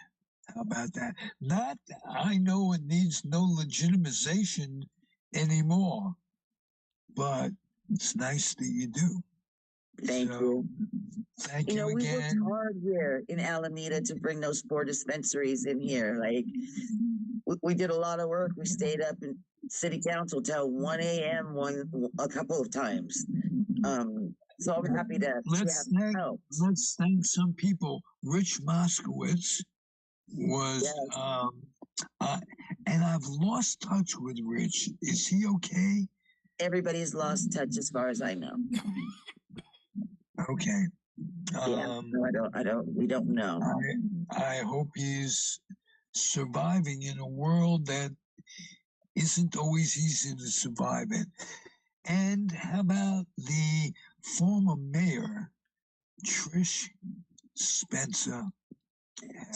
How about that? Not, I know it needs no legitimization anymore, but it's nice that you do. Thank So, you. Thank You you know, we worked again. hard here in Alameda to bring those 4 dispensaries in here. Like, we did a lot of work. We stayed up in city council till 1 a.m. a couple of times. So I'm happy to Let's have thank, help. let's thank some people. Rich Moskowitz was, Yes. and I've lost touch with Rich. Is he okay? Everybody's lost touch as far as I know. Okay. Yeah, no, we don't know. I hope he's surviving in a world that isn't always easy to survive in. And how about the former mayor, Trish Spencer?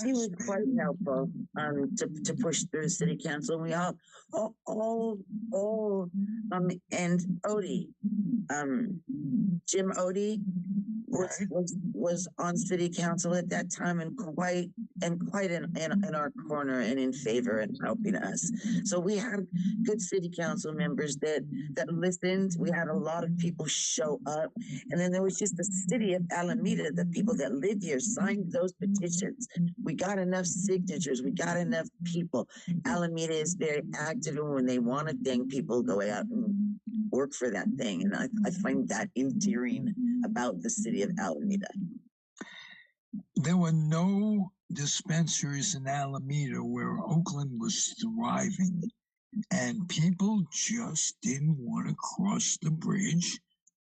She was quite helpful to push through the city council. We all and Odie, Jim Odie was on city council at that time and quite in our corner and in favor and helping us. So we had good city council members that listened. We had a lot of people show up, and then there was just the city of Alameda, the people that live here signed those petitions. We got enough signatures. We got enough people. Alameda is very active, and when they want a thing, people go out and work for that thing. And I find that endearing about the city of Alameda. There were no dispensaries in Alameda where Oakland was thriving, and people just didn't want to cross the bridge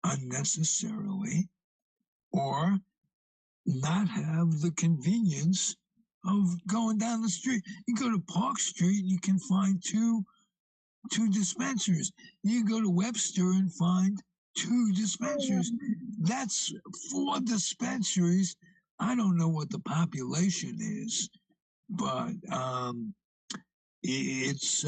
unnecessarily or not have the convenience of going down the street. You go to Park Street, you can find two dispensaries. You go to Webster and find 2 dispensaries. That's 4 dispensaries. I don't know what the population is, but it's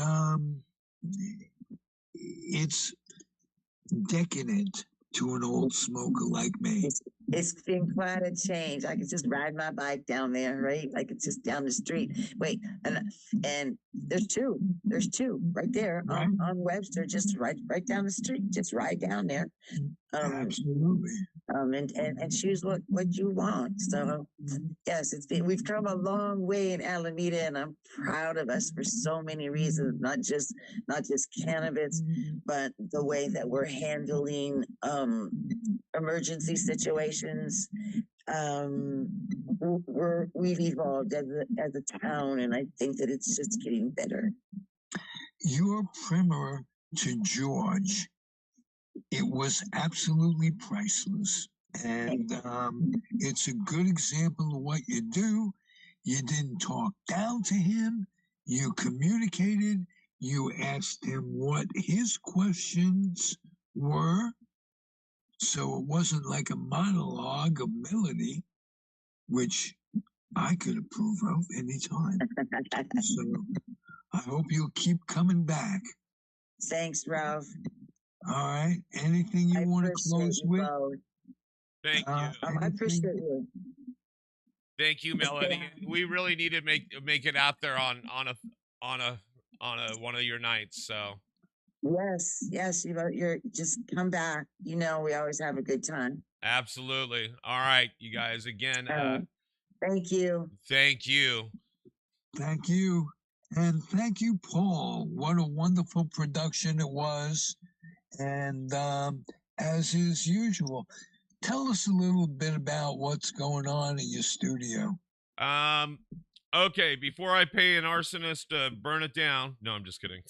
decadent to an old smoker like me. It's been quite a change. I could just ride my bike down there, right? Like it's just down the street. Wait, and there's two right there on Webster, just right down the street. Just ride down there. Absolutely. And choose what you want. So yes, we've come a long way in Alameda, and I'm proud of us for so many reasons, not just cannabis, but the way that we're handling emergency situations. We've evolved as a town, and I think that it's just getting better. Your primer to George, it was absolutely priceless. And it's a good example of what you do. You didn't talk down to him. You communicated. You asked him what his questions were. So it wasn't like a monologue of Melody, which I could approve of anytime. So I hope you'll keep coming back. Thanks, Ralph. All right. Anything you want to close with? Thank you. I appreciate you. Thank you, Melody. We really need to make it out there on one of your nights. So. Yes, you're just come back. You know, we always have a good time. Absolutely. All right, you guys. Again, thank you. Thank you. Thank you. And thank you, Paul. What a wonderful production it was. And as is usual. Tell us a little bit about what's going on in your studio. Okay, before I pay an arsonist to burn it down. No, I'm just kidding.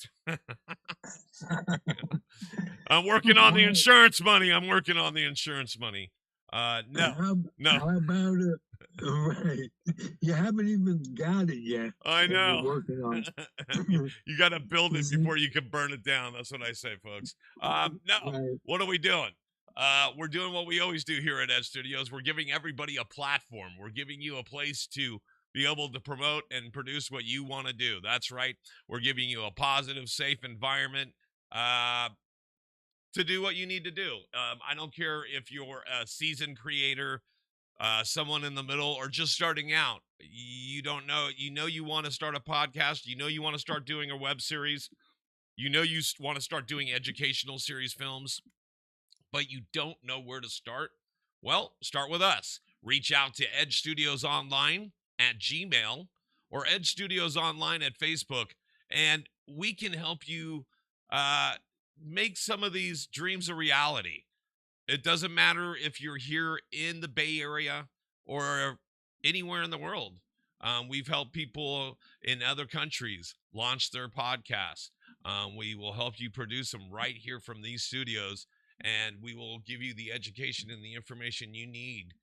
I'm working on the insurance money. I'm working on the insurance money. No. How about it? Right. You haven't even got it yet. I that you're know. working on. You got to build it Is it- before you can burn it down. That's what I say, folks. No. Right. What are we doing? We're doing what we always do here at Edge Studios. We're giving everybody a platform. We're giving you a place to be able to promote and produce what you want to do. That's right. We're giving you a positive, safe environment to do what you need to do. I don't care if you're a seasoned creator, someone in the middle, or just starting out. You don't know. You want to start a podcast. You want to start doing a web series. You want to start doing educational series films, but you don't know where to start. Well, start with us. Reach out to Edge Studios Online at Gmail or Edge Studios Online at Facebook, and we can help you make some of these dreams a reality. It doesn't matter if you're here in the Bay Area or anywhere in the world. We've helped people in other countries launch their podcasts. We will help you produce them right here from these studios, and we will give you the education and the information you need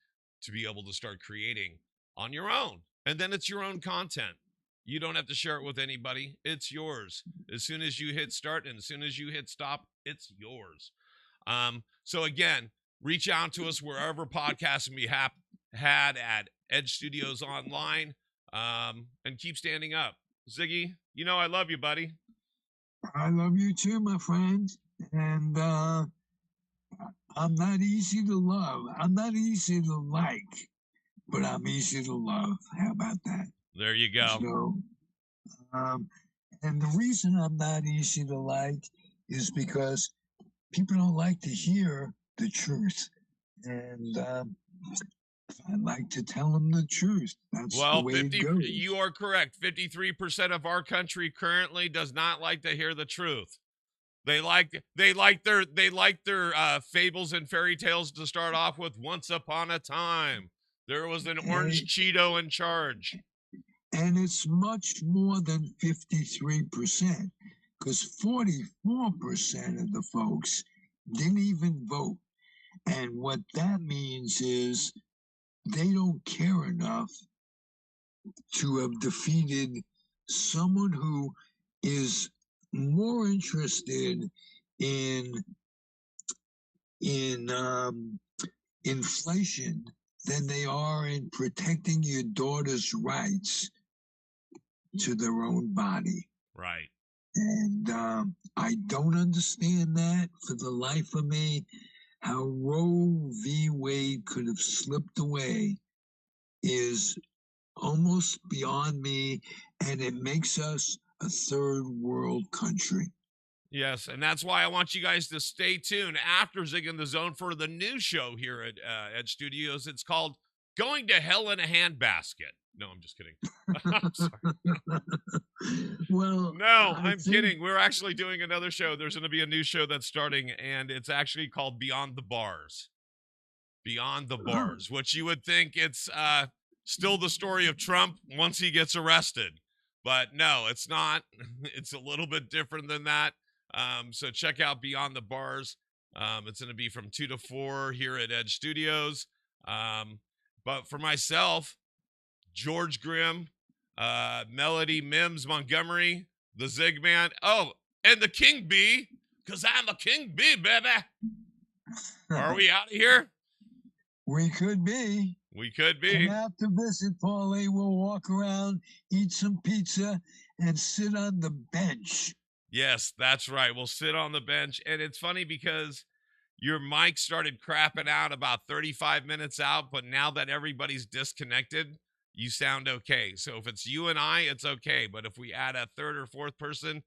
to be able to start creating on your own. And then it's your own content. You don't have to share it with anybody. It's yours. As soon as you hit start and as soon as you hit stop, it's yours. So again, reach out to us wherever podcasts can be had at Edge Studios Online, and keep standing up. Ziggy, I love you, buddy. I love you too, my friend. And I'm not easy to love. I'm not easy to like, but I'm easy to love. How about that? There you go. So, and the reason I'm not easy to like is because people don't like to hear the truth. And I like to tell them the truth. That's the way it goes. You are correct. 53% of our country currently does not like to hear the truth. They like their fables and fairy tales to start off with. Once upon a time, there was an orange Cheeto in charge. And it's much more than 53%, because 44% of the folks didn't even vote. And what that means is they don't care enough to have defeated someone who is more interested in inflation than they are in protecting your daughter's rights to their own body. Right. And I don't understand that for the life of me. How Roe v. Wade could have slipped away is almost beyond me, and it makes us a third world country. Yes, and that's why I want you guys to stay tuned after Zig in the Zone for the new show here at Edge Studios. It's called Going to Hell in a Handbasket. No, I'm just kidding. I'm sorry. Well, no, I'm kidding. We're actually doing another show. There's going to be a new show that's starting, and it's actually called Beyond the Bars. Beyond the Bars, which you would think it's still the story of Trump once he gets arrested. But no, it's not. It's a little bit different than that. So check out Beyond the Bars. It's going to be from 2 to 4 here at Edge Studios. But for myself, George Grimm, Melody Mims Montgomery, the Zig Man. Oh, and the King Bee, because I'm a King Bee, baby. Are we out of here? We could be. We could be. And after visit, Paulie, we'll walk around, eat some pizza, and sit on the bench. Yes, that's right. We'll sit on the bench. And it's funny because your mic started crapping out about 35 minutes out, but now that everybody's disconnected, you sound okay. So if it's you and I, it's okay. But if we add a third or fourth person,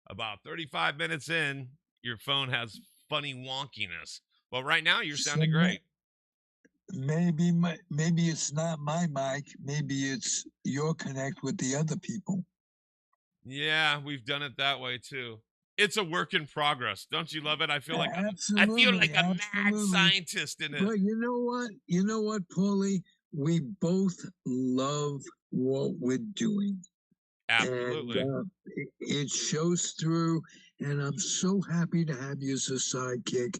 about 35 minutes in, your phone has funny wonkiness. But right now, you're sounding great. Maybe it's not my mic. Maybe it's your connect with the other people. Yeah, we've done it that way too. it's a work in progress. Don't you love it? I feel like Absolutely, a mad absolutely. scientist in it. But you know what? You know what, Paulie? We both love what we're doing. Absolutely. And it shows through. And I'm so happy to have you as a sidekick.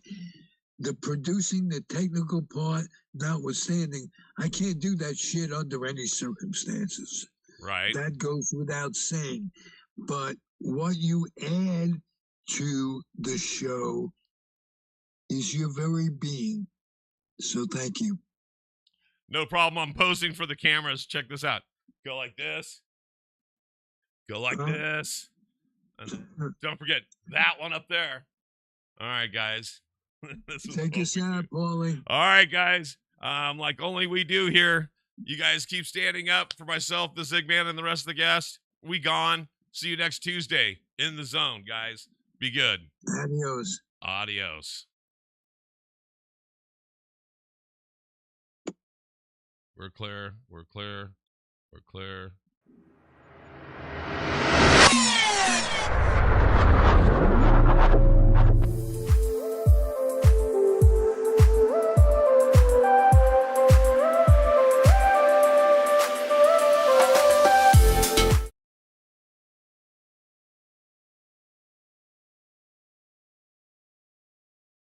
The producing, the technical part, notwithstanding, I can't do that shit under any circumstances. Right. That goes without saying. But what you add to the show is your very being. So thank you. No problem. I'm posing for the cameras. Check this out. Go like this. Go like this. And then don't forget that one up there. All right, guys. This is Take what us we out, do. Paulie. All right, guys. Like only we do here. You guys keep standing up for myself, the Zig Man, and the rest of the guests. We gone. See you next Tuesday in the zone, guys. Be good. Adios. Adios. We're clear. We're clear. We're clear.